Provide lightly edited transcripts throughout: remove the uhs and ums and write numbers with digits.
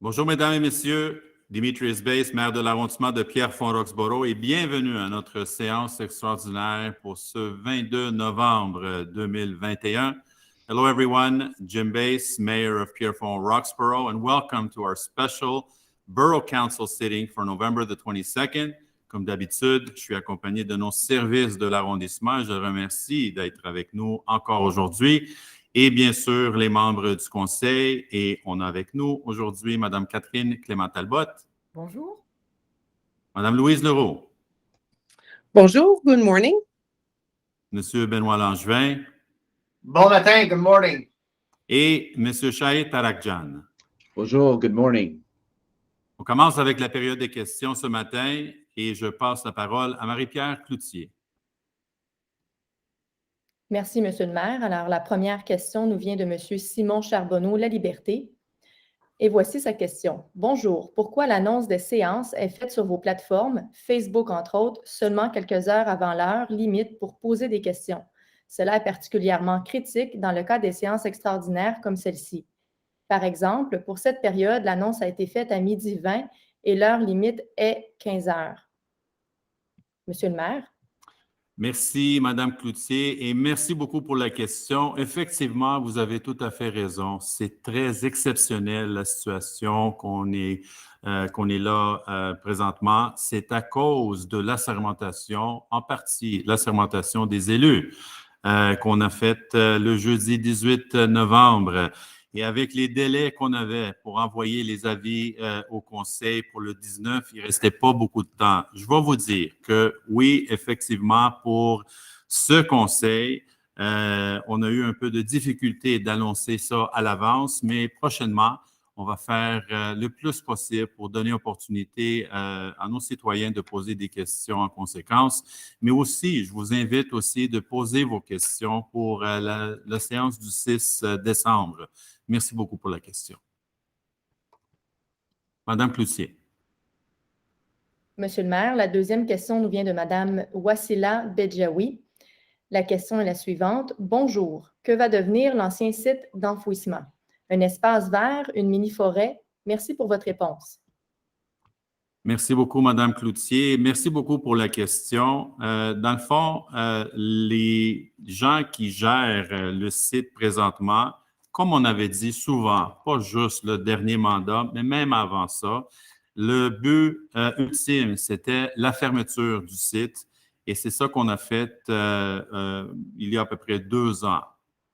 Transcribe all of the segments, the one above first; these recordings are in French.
Bonjour, mesdames et messieurs. Demetrius Bass, maire de l'arrondissement de Pierrefonds-Roxboro, et bienvenue à notre séance extraordinaire pour ce 22 novembre 2021. Hello, everyone. Jim Bass, mayor of Pierrefonds-Roxboro, and welcome to our special Borough Council sitting for November the 22nd. Comme d'habitude, je suis accompagné de nos services de l'arrondissement. Je remercie d'être avec nous encore aujourd'hui. Et bien sûr, les membres du conseil. Et on a avec nous aujourd'hui Mme Catherine Clément-Talbot. Bonjour. Mme Louise Leroux. Bonjour, good morning. Monsieur Benoît Langevin. Bon matin, good morning. Et Monsieur Shahid Tarakjan. Bonjour, good morning. On commence avec la période des questions ce matin et je passe la parole à Marie-Pierre Cloutier. Merci, Monsieur le maire. Alors, la première question nous vient de Monsieur Simon Charbonneau, La Liberté. Et voici sa question. Bonjour. Pourquoi l'annonce des séances est faite sur vos plateformes, Facebook entre autres, seulement quelques heures avant l'heure limite pour poser des questions? Cela est particulièrement critique dans le cas des séances extraordinaires comme celle-ci. Par exemple, pour cette période, l'annonce a été faite à 12h20 et l'heure limite est 15 heures. Monsieur le maire. Merci, Mme Cloutier, et merci beaucoup pour la question. Effectivement, vous avez tout à fait raison. C'est très exceptionnel, la situation qu'on est là présentement. C'est à cause de l'assermentation, en partie l'assermentation des élus qu'on a faite le jeudi 18 novembre. Et avec les délais qu'on avait pour envoyer les avis au conseil pour le 19, il ne restait pas beaucoup de temps. Je vais vous dire que oui, effectivement, pour ce conseil, on a eu un peu de difficulté d'annoncer ça à l'avance, mais prochainement, on va faire le plus possible pour donner opportunité à nos citoyens de poser des questions en conséquence. Mais aussi, je vous invite aussi de poser vos questions pour la séance du 6 décembre. Merci beaucoup pour la question. Madame Cloutier. Monsieur le maire, la deuxième question nous vient de Madame Wassila Bedjaoui. La question est la suivante. Bonjour. Que va devenir l'ancien site d'enfouissement? Un espace vert, une mini-forêt? Merci pour votre réponse. Merci beaucoup, Madame Cloutier. Merci beaucoup pour la question. Dans le fond, les gens qui gèrent le site présentement, comme on avait dit souvent, pas juste le dernier mandat, mais même avant ça, le but ultime, c'était la fermeture du site. Et c'est ça qu'on a fait il y a à peu près 2 ans.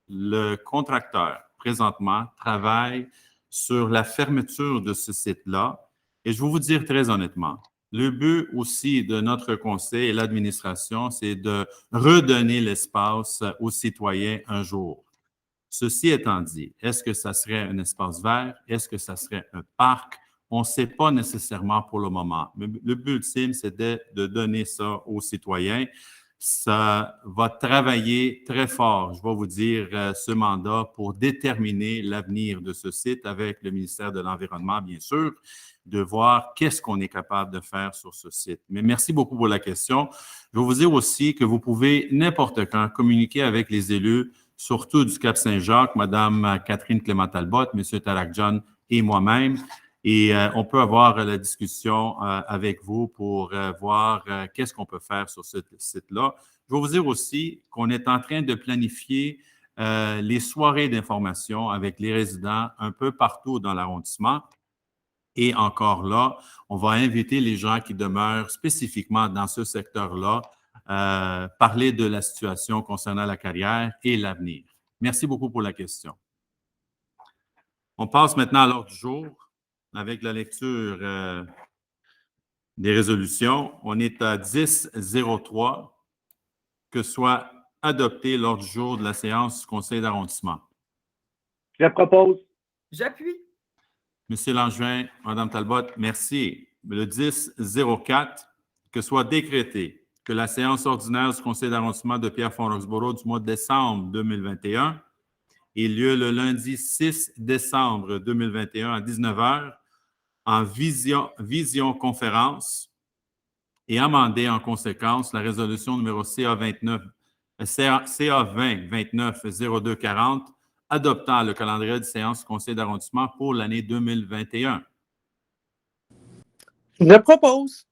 Le contracteur, présentement, travaille sur la fermeture de ce site-là. Et je vais vous dire très honnêtement, le but aussi de notre conseil et l'administration, c'est de redonner l'espace aux citoyens un jour. Ceci étant dit, est-ce que ça serait un espace vert? Est-ce que ça serait un parc? On ne sait pas nécessairement pour le moment. Mais le but ultime, c'est de donner ça aux citoyens. Ça va travailler très fort, je vais vous dire, ce mandat pour déterminer l'avenir de ce site avec le ministère de l'Environnement, bien sûr, de voir qu'est-ce qu'on est capable de faire sur ce site. Mais merci beaucoup pour la question. Je vais vous dire aussi que vous pouvez n'importe quand communiquer avec les élus, surtout du Cap-Saint-Jacques, Mme Catherine Clément-Talbot, M. Tarakjan et moi-même. Et on peut avoir la discussion avec vous pour voir qu'est-ce qu'on peut faire sur ce site-là. Je vais vous dire aussi qu'on est en train de planifier les soirées d'information avec les résidents un peu partout dans l'arrondissement. Et encore là, on va inviter les gens qui demeurent spécifiquement dans ce secteur-là parler de la situation concernant la carrière et l'avenir. Merci beaucoup pour la question. On passe maintenant à l'ordre du jour avec la lecture des résolutions. On est à 10-03, que soit adopté l'ordre du jour de la séance du conseil d'arrondissement. Je propose. J'appuie. Monsieur Langevin, Mme Talbot, merci. Le 10-04, que soit décrété que la séance ordinaire du conseil d'arrondissement de Pierrefonds-Roxboro du mois de décembre 2021 ait lieu le lundi 6 décembre 2021 à 19h en visioconférence et amender en conséquence la résolution numéro CA 20-29-0240 adoptant le calendrier de séance du conseil d'arrondissement pour l'année 2021. Je propose.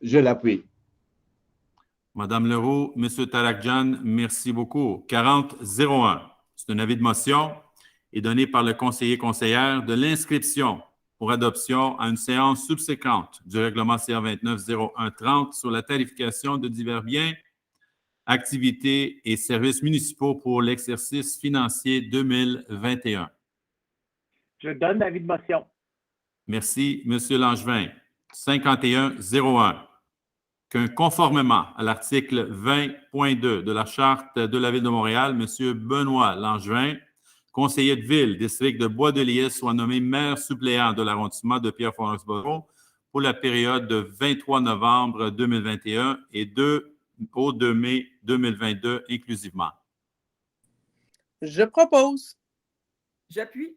Je l'appuie. Madame Leroux, Monsieur Tarakjan, merci beaucoup. 40-01. C'est un avis de motion et donné par le conseiller-conseillère de l'inscription pour adoption à une séance subséquente du règlement CA 29-01-30 sur la tarification de divers biens, activités et services municipaux pour l'exercice financier 2021. Je donne l'avis de motion. Merci, Monsieur Langevin. 51-01. Qu'un conformément à l'article 20.2 de la Charte de la Ville de Montréal, M. Benoît Langevin, conseiller de ville, district de Bois-de-Liesse, soit nommé maire suppléant de l'arrondissement de Pierrefonds-Roxboro pour la période de 23 novembre 2021 et au 2 mai 2022 inclusivement. Je propose. J'appuie.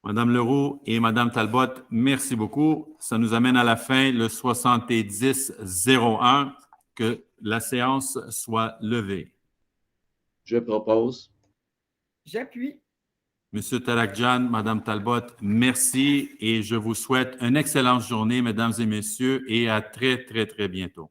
Madame Leroux et Madame Talbot, merci beaucoup. Ça nous amène à la fin, le 70-01, que la séance soit levée. Je propose. J'appuie. Monsieur Tarakjan, Madame Talbot, merci et je vous souhaite une excellente journée, mesdames et messieurs, et à très, très, très bientôt.